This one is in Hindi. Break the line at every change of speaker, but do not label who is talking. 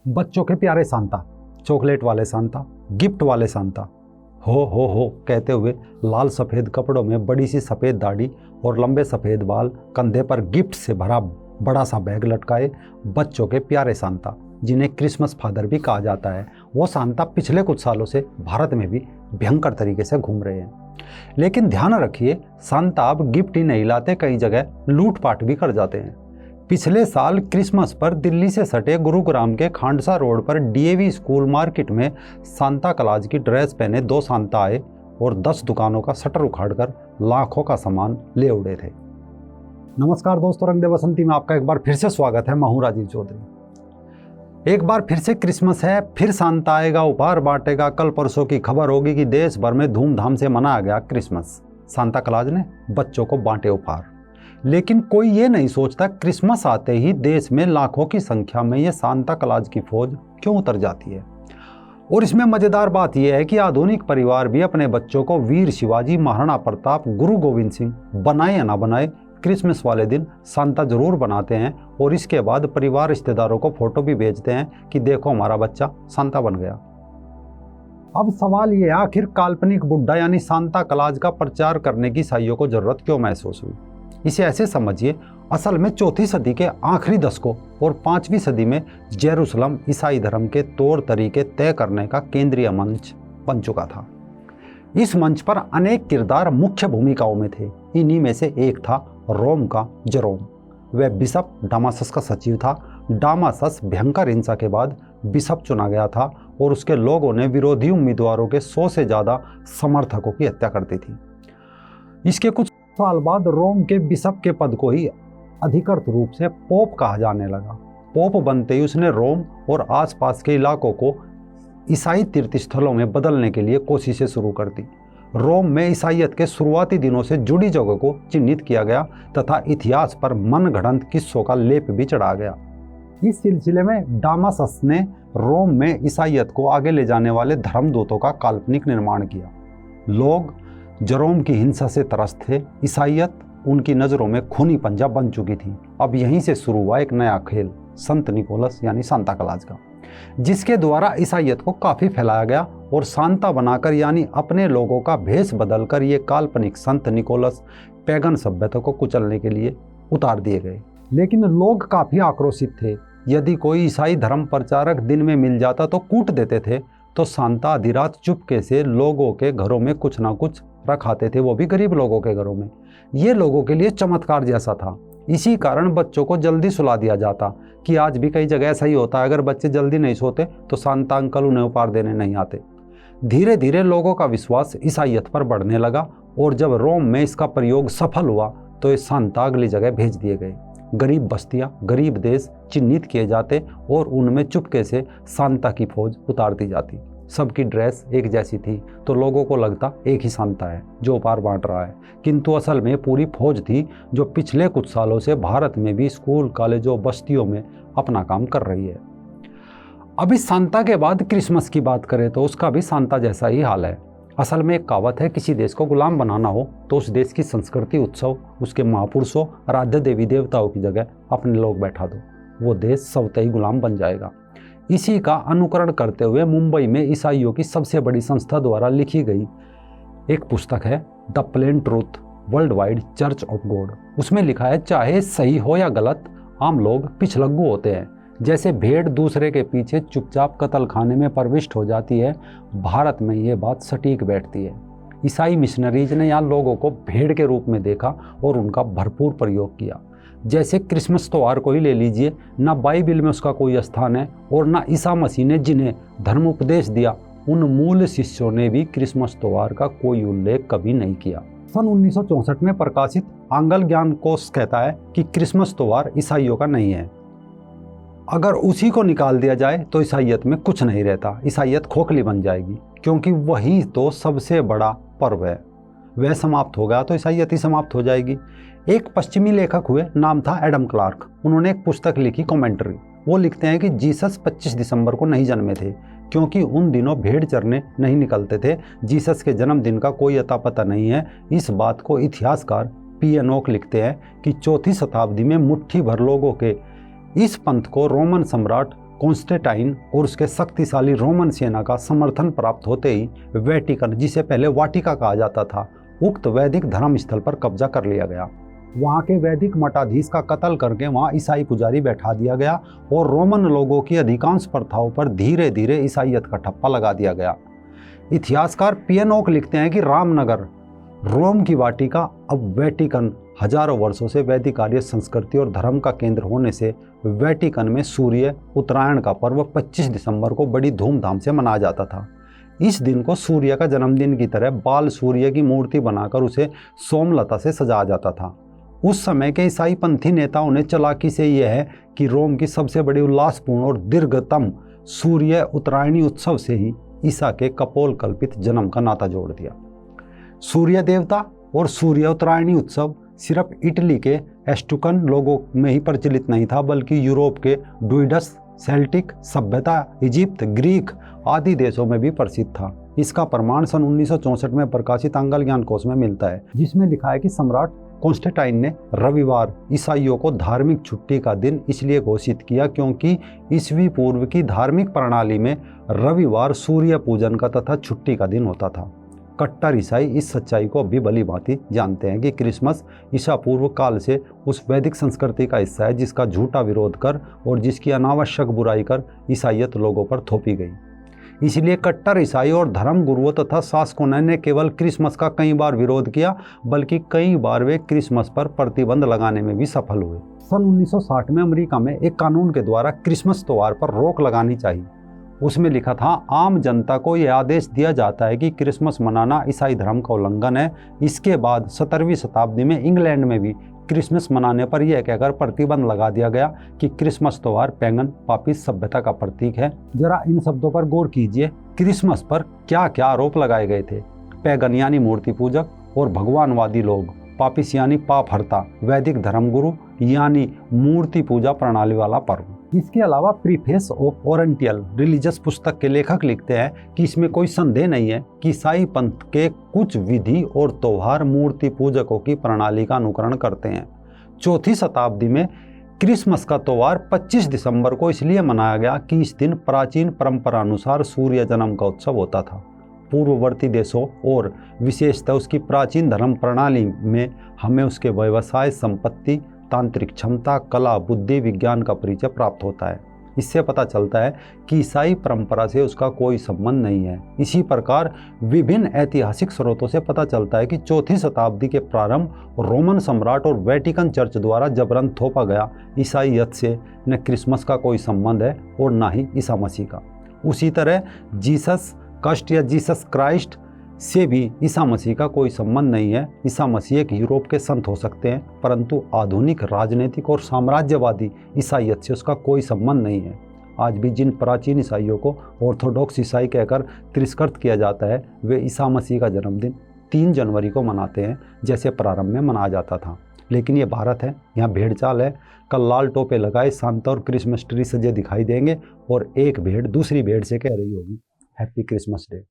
बच्चों के प्यारे सांता, चॉकलेट वाले सांता, गिफ्ट वाले सांता, हो कहते हुए लाल सफ़ेद कपड़ों में बड़ी सी सफ़ेद दाढ़ी और लंबे सफ़ेद बाल, कंधे पर गिफ्ट से भरा बड़ा सा बैग लटकाए बच्चों के प्यारे सांता, जिन्हें क्रिसमस फादर भी कहा जाता है, वो सांता पिछले कुछ सालों से भारत में भी भयंकर तरीके से घूम रहे हैं। लेकिन ध्यान रखिए, सांता अब गिफ्ट ही नहीं लाते, कई जगह लूटपाट भी कर जाते हैं। पिछले साल क्रिसमस पर दिल्ली से सटे गुरुग्राम के खांडसा रोड पर डीएवी स्कूल मार्केट में सांता क्लॉज की ड्रेस पहने 2 सांता आए और 10 दुकानों का शटर उखाड़कर लाखों का सामान ले उड़े थे। नमस्कार दोस्तों, रंग दे बसंती में आपका एक बार फिर से स्वागत है। मैं हूं राजीव चौधरी। एक बार फिर से क्रिसमस है, फिर सांता आएगा, उपहार बांटेगा। कल परसों की खबर होगी कि देश भर में धूमधाम से मनाया गया क्रिसमस। सांता क्लॉज ने बच्चों को बांटे उपहार, लेकिन कोई ये नहीं सोचता क्रिसमस आते ही देश में लाखों की संख्या में ये सांता क्लॉज की फौज क्यों उतर जाती है। और इसमें मजेदार बात यह है कि आधुनिक परिवार भी अपने बच्चों को वीर शिवाजी, महाराणा प्रताप, गुरु गोविंद सिंह बनाए या ना बनाए, क्रिसमस वाले दिन सांता जरूर बनाते हैं और इसके बाद परिवार रिश्तेदारों को फोटो भी भेजते हैं कि देखो हमारा बच्चा सांता बन गया। अब सवाल ये, आखिर काल्पनिक बुड्ढा यानी सांता क्लॉज का प्रचार करने की ईसाइयों को जरूरत क्यों महसूस हुई? इसे ऐसे समझिए, असल में 4वीं सदी के आखिरी दशकों और 5वीं सदी में जेरूसलम ईसाई धर्म के तौर तरीके तय करने का केंद्रीय मंच बन चुका था। इस मंच पर अनेक किरदार मुख्य भूमिकाओं में थे। इन्हीं में से एक था रोम का जेरोम। वह बिशप डामासस का सचिव था। डामासस भयंकर हिंसा के बाद बिशप चुना गया था और उसके लोगों ने विरोधी उम्मीदवारों के 100 से ज़्यादा समर्थकों की हत्या कर दी थी। इसके कुछ साल बाद रोम के बिशप के पद को ही अधिकृत रूप से पोप कहा जाने लगा। पोप बनते ही उसने रोम और आसपास के इलाकों को ईसाई तीर्थस्थलों में बदलने के लिए कोशिशें शुरू कर दी। रोम में ईसाईयत के शुरुआती दिनों से जुड़ी जगहों को चिन्हित किया गया तथा इतिहास पर मनगढ़ंत किस्सों का लेप भी चढ़ा गया। इस सिलसिले में डामासस ने रोम में ईसाईयत को आगे ले जाने वाले धर्मदूतों का काल्पनिक निर्माण किया। लोग जेरोम की हिंसा से त्रस्त थे। ईसाईयत उनकी नज़रों में खूनी पंजा बन चुकी थी। अब यहीं से शुरू हुआ एक नया खेल, संत निकोलस यानी सांता क्लॉज का, जिसके द्वारा ईसाईयत को काफ़ी फैलाया गया और सांता बनाकर यानी अपने लोगों का भेष बदलकर ये काल्पनिक संत निकोलस पैगन सभ्यता को कुचलने के लिए उतार दिए गए। लेकिन लोग काफ़ी आक्रोशित थे। यदि कोई ईसाई धर्म प्रचारक दिन में मिल जाता तो कूट देते थे, तो सांता आधी रात चुपके से लोगों के घरों में कुछ ना कुछ रखाते थे, वो भी गरीब लोगों के घरों में। ये लोगों के लिए चमत्कार जैसा था। इसी कारण बच्चों को जल्दी सुला दिया जाता कि आज भी कई जगह ऐसा ही होता है, अगर बच्चे जल्दी नहीं सोते तो सांता अंकल उन्हें उपहार देने नहीं आते। धीरे धीरे लोगों का विश्वास ईसाईयत पर बढ़ने लगा और जब रोम में इसका प्रयोग सफल हुआ तो ये सांता अगली जगह भेज दिए गए। गरीब बस्तियां, गरीब देश चिन्हित किए जाते और उनमें चुपके से सांता की फौज उतार दी जाती। सबकी ड्रेस एक जैसी थी तो लोगों को लगता एक ही सांता है जो उपहार बांट रहा है, किंतु असल में पूरी फौज थी जो पिछले कुछ सालों से भारत में भी स्कूल, कॉलेजों, बस्तियों में अपना काम कर रही है। अभी सांता के बाद क्रिसमस की बात करें तो उसका भी सांता जैसा ही हाल है। असल में एक कहावत है, किसी देश को गुलाम बनाना हो तो उस देश की संस्कृति, उत्सव, उसके महापुरुषों, आराध्य देवी देवताओं की जगह अपने लोग बैठा दो, वो देश स्वतः ही गुलाम बन जाएगा। इसी का अनुकरण करते हुए मुंबई में ईसाइयों की सबसे बड़ी संस्था द्वारा लिखी गई एक पुस्तक है the Plain Truth Worldwide Church of God. उसमें लिखा है, चाहे सही हो या गलत, आम लोग पिछलग्गू होते हैं। जैसे भेड़ दूसरे के पीछे चुपचाप कत्ल खाने में प्रविष्ट हो जाती है, भारत में ये बात सटीक बैठती है। ईसाई मिशनरीज ने यहाँ लोगों को भेड़ के रूप में देखा और उनका भरपूर प्रयोग किया। जैसे क्रिसमस त्यौहार को ही ले लीजिए, ना बाइबिल में उसका कोई स्थान है और ना ईसा मसीह ने जिन्हें धर्म उपदेश दिया उन मूल शिष्यों ने भी क्रिसमस त्यौहार का कोई उल्लेख कभी नहीं किया। सन 1964 में प्रकाशित आंगल ज्ञान कोश कहता है कि क्रिसमस त्यौहार ईसाइयों का नहीं है। अगर उसी को निकाल दिया जाए तो ईसाईयत में कुछ नहीं रहता। ईसाईयत खोखली बन जाएगी, क्योंकि वही तो सबसे बड़ा पर्व है। वह समाप्त हो गया तो ईसाईयत ही समाप्त हो जाएगी। एक पश्चिमी लेखक हुए, नाम था एडम क्लार्क। उन्होंने एक पुस्तक लिखी, कमेंट्री। वो लिखते हैं कि जीसस 25 दिसंबर को नहीं जन्मे थे, क्योंकि उन दिनों भेड़ चरने नहीं निकलते थे। जीसस के जन्मदिन का कोई अता पता नहीं है। इस बात को इतिहासकार पी एनोक लिखते हैं कि 4वीं शताब्दी में मुट्ठी भर लोगों के इस पंथ को रोमन सम्राट कॉन्स्टेंटाइन और उसके शक्तिशाली रोमन सेना का समर्थन प्राप्त होते ही वेटिकन, जिसे पहले वाटिका कहा जाता था, उक्त वैदिक धर्म स्थल पर कब्जा कर लिया गया। वहाँ के वैदिक मठाधीश का कत्ल करके वहाँ ईसाई पुजारी बैठा दिया गया और रोमन लोगों की अधिकांश प्रथाओं पर धीरे धीरे ईसाइयत का ठप्पा लगा दिया गया। इतिहासकार पियनोक लिखते हैं कि रामनगर, रोम की वाटिका, अब वेटिकन हजारों वर्षों से वैदिक आर्य संस्कृति और धर्म का केंद्र होने से वेटिकन में सूर्य उत्तरायण का पर्व 25 दिसंबर को बड़ी धूमधाम से मनाया जाता था। इस दिन को सूर्य का जन्मदिन की तरह बाल सूर्य की मूर्ति बनाकर उसे सोमलता से सजाया जाता था। उस समय के ईसाई पंथी नेताओं ने चालाकी से यह है कि रोम की सबसे बड़ी उल्लासपूर्ण और दीर्घतम सूर्य उत्तरायणी उत्सव से ही ईसा के कपोल कल्पित जन्म का नाता जोड़ दिया। सूर्य देवता और सूर्य उत्तरायणी उत्सव सिर्फ इटली के एस्टुकन लोगों में ही प्रचलित नहीं था, बल्कि यूरोप के ड्रूइड्स, सेल्टिक सभ्यता, इजिप्ट, ग्रीक आदि देशों में भी प्रसिद्ध था। इसका प्रमाण सन 1964 में प्रकाशित अंगल ज्ञान कोश में मिलता है, जिसमें लिखा है कि सम्राट कॉन्स्टेंटाइन ने रविवार ईसाइयों को धार्मिक छुट्टी का दिन इसलिए घोषित किया क्योंकि ईसवी पूर्व की धार्मिक प्रणाली में रविवार सूर्य पूजन का तथा छुट्टी का दिन होता था। कट्टर ईसाई इस सच्चाई को अभी भली भांति जानते हैं कि क्रिसमस ईसा पूर्व काल से उस वैदिक संस्कृति का हिस्सा है जिसका झूठा विरोध कर और जिसकी अनावश्यक बुराई कर ईसाइयत लोगों पर थोपी गई। इसलिए कट्टर ईसाई और धर्म गुरुओं तथा शासकों ने न केवल क्रिसमस का कई बार विरोध किया, बल्कि कई बार वे क्रिसमस पर प्रतिबंध लगाने में भी सफल हुए। सन 1960 में अमेरिका में एक कानून के द्वारा क्रिसमस त्यौहार पर रोक लगानी चाहिए। उसमें लिखा था, आम जनता को यह आदेश दिया जाता है कि क्रिसमस मनाना ईसाई धर्म का उल्लंघन है। इसके बाद 17वीं शताब्दी में इंग्लैंड में भी क्रिसमस मनाने पर यह कहकर प्रतिबंध लगा दिया गया कि क्रिसमस त्यौहार पैगन पापी सभ्यता का प्रतीक है। जरा इन शब्दों पर गौर कीजिए, क्रिसमस पर क्या क्या आरोप लगाए गए थे। पैगन यानी मूर्ति पूजक और भगवानवादी लोग, पापिस यानी पाप हरता, वैदिक धर्मगुरु यानी मूर्ति पूजा प्रणाली वाला पर्व। इसके अलावा प्रीफेस ऑफ ओरिएंटल रिलीजियस पुस्तक के लेखक लिखते हैं कि इसमें कोई संदेह नहीं है कि ईसाई पंथ के कुछ विधि और त्यौहार मूर्ति पूजकों की प्रणाली का अनुकरण करते हैं। 4वीं शताब्दी में क्रिसमस का त्यौहार 25 दिसंबर को इसलिए मनाया गया कि इस दिन प्राचीन परंपरा अनुसार सूर्य जन्म का उत्सव होता था। पूर्ववर्ती देशों और विशेषतः उसकी प्राचीन धर्म प्रणाली में हमें उसके व्यवसाय, संपत्ति, तांत्रिक क्षमता, कला, बुद्धि, विज्ञान का परिचय प्राप्त होता है। इससे पता चलता है कि ईसाई परंपरा से उसका कोई संबंध नहीं है। इसी प्रकार विभिन्न ऐतिहासिक स्रोतों से पता चलता है कि 4वीं शताब्दी के प्रारंभ रोमन सम्राट और वेटिकन चर्च द्वारा जबरन थोपा गया ईसाईयत से न क्रिसमस का कोई संबंध है और न ही ईसा मसीह का। उसी तरह जीसस कस्ट या जीसस क्राइस्ट से भी ईसा मसीह का कोई संबंध नहीं है। ईसा मसीह एक यूरोप के संत हो सकते हैं, परंतु आधुनिक राजनीतिक और साम्राज्यवादी ईसाईयत से उसका कोई संबंध नहीं है। आज भी जिन प्राचीन ईसाइयों को ऑर्थोडॉक्स ईसाई कहकर तिरस्कृत किया जाता है, वे ईसा मसीह का जन्मदिन 3 जनवरी को मनाते हैं, जैसे प्रारंभ में मनाया जाता था। लेकिन ये भारत है, यहाँ भेड़ चाल है। कल लाल टोपे लगाए सांता और क्रिसमस ट्री सजे दिखाई देंगे और एक भेड़ दूसरी भेड़ से कह रही होगी हैप्पी क्रिसमस डे।